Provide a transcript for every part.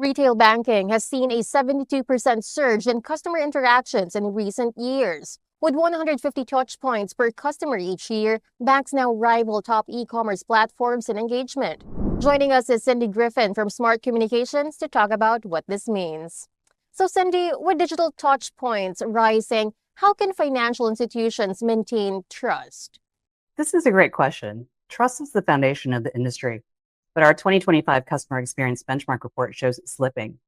Retail banking has seen a 72% surge in customer interactions in recent years. With 150 touchpoints per customer each year, banks now rival top e-commerce platforms in engagement. Joining us is Cindy Griffin from Smart Communications to talk about what this means. So Cindy, with digital touchpoints rising, how can financial institutions maintain trust? This is a great question. Trust is the foundation of the industry, but our 2025 Customer Experience Benchmark Report shows it slipping.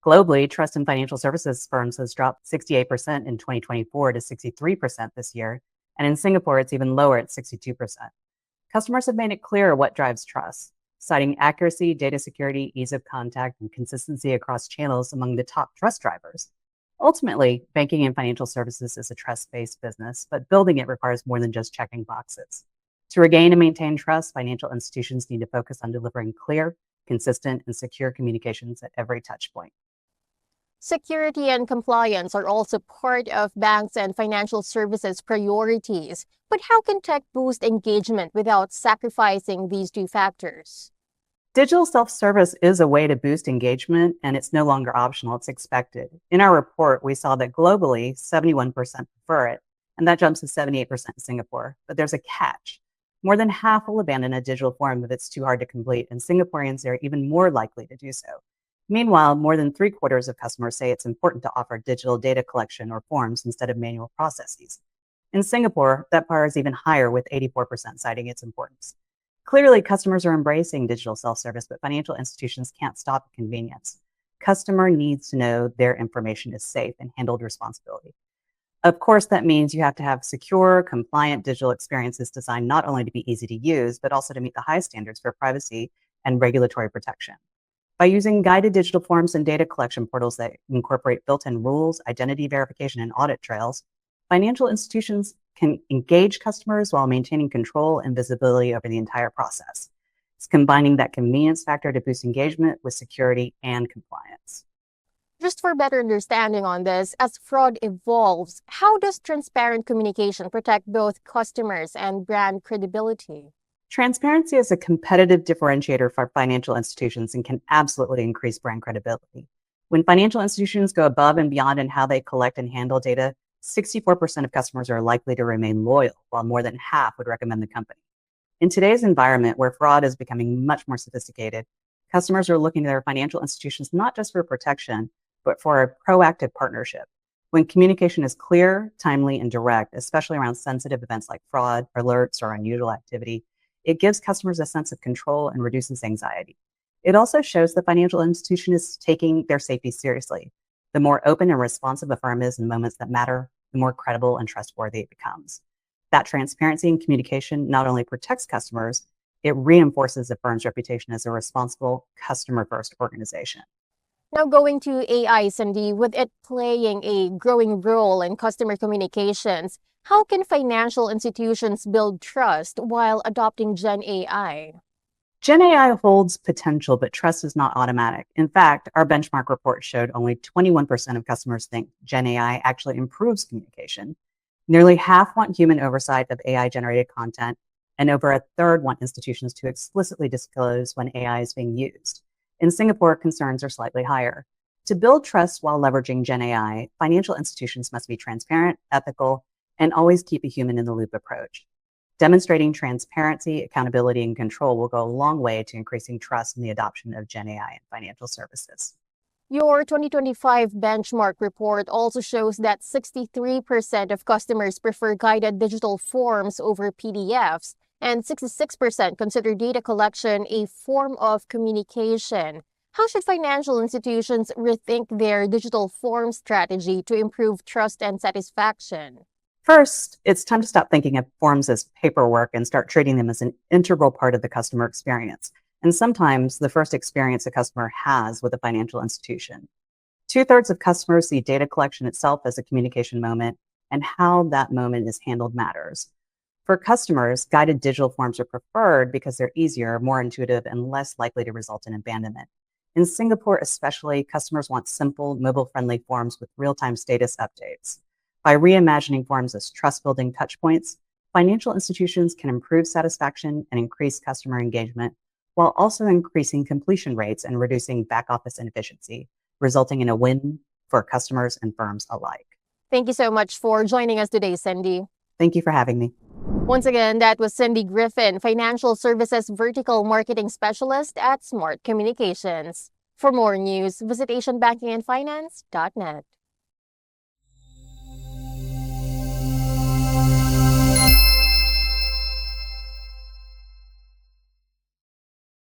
Globally, trust in financial services firms has dropped 68% in 2024 to 63% this year, and in Singapore, it's even lower at 62%. Customers have made it clear what drives trust, citing accuracy, data security, ease of contact, and consistency across channels among the top trust drivers. Ultimately, banking and financial services is a trust-based business, but building it requires more than just checking boxes. To regain and maintain trust, financial institutions need to focus on delivering clear, consistent, and secure communications at every touch point. Security and compliance are also part of banks and financial services priorities. But how can tech boost engagement without sacrificing these two factors? Digital self-service is a way to boost engagement, and it's no longer optional, it's expected. In our report, we saw that globally, 71% prefer it, and that jumps to 78% in Singapore. But there's a catch. More than half will abandon a digital form if it's too hard to complete, and Singaporeans are even more likely to do so. Meanwhile, more than 3/4 of customers say it's important to offer digital data collection or forms instead of manual processes. In Singapore, that bar is even higher, with 84% citing its importance. Clearly, customers are embracing digital self-service, but financial institutions can't stop at convenience. Customer needs to know their information is safe and handled responsibly. Of course, that means you have to have secure, compliant digital experiences designed not only to be easy to use, but also to meet the high standards for privacy and regulatory protection. By using guided digital forms and data collection portals that incorporate built-in rules, identity verification, and audit trails, financial institutions can engage customers while maintaining control and visibility over the entire process. It's combining that convenience factor to boost engagement with security and compliance. Just for better understanding on this, as fraud evolves, how does transparent communication protect both customers and brand credibility? Transparency is a competitive differentiator for financial institutions and can absolutely increase brand credibility. When financial institutions go above and beyond in how they collect and handle data, 64% of customers are likely to remain loyal, while more than half would recommend the company. In today's environment, where fraud is becoming much more sophisticated, customers are looking to their financial institutions not just for protection, but for a proactive partnership. When communication is clear, timely, and direct, especially around sensitive events like fraud, alerts, or unusual activity, it gives customers a sense of control and reduces anxiety. It also shows the financial institution is taking their safety seriously. The more open and responsive a firm is in moments that matter, the more credible and trustworthy it becomes. That transparency and communication not only protects customers, it reinforces the firm's reputation as a responsible, customer-first organization. Now going to AI, Cindy, with it playing a growing role in customer communications, how can financial institutions build trust while adopting Gen AI? Gen AI holds potential, but trust is not automatic. In fact, our benchmark report showed only 21% of customers think Gen AI actually improves communication. Nearly half want human oversight of AI-generated content, and over a third want institutions to explicitly disclose when AI is being used. In Singapore, concerns are slightly higher. To build trust while leveraging Gen AI, financial institutions must be transparent, ethical, and always keep a human-in-the-loop approach. Demonstrating transparency, accountability, and control will go a long way to increasing trust in the adoption of Gen AI in financial services. Your 2025 benchmark report also shows that 63% of customers prefer guided digital forms over PDFs, and 66% consider data collection a form of communication. How should financial institutions rethink their digital form strategy to improve trust and satisfaction? First, it's time to stop thinking of forms as paperwork and start treating them as an integral part of the customer experience, and sometimes the first experience a customer has with a financial institution. 2/3 of customers see data collection itself as a communication moment, and how that moment is handled matters. For customers, guided digital forms are preferred because they're easier, more intuitive, and less likely to result in abandonment. In Singapore especially, customers want simple, mobile-friendly forms with real-time status updates. By reimagining forms as trust-building touchpoints, financial institutions can improve satisfaction and increase customer engagement while also increasing completion rates and reducing back office inefficiency, resulting in a win for customers and firms alike. Thank you so much for joining us today, Cindy. Thank you for having me. Once again, that was Cindy Griffin, Financial Services Vertical Marketing Specialist at Smart Communications. For more news, visit asianbankingandfinance.net.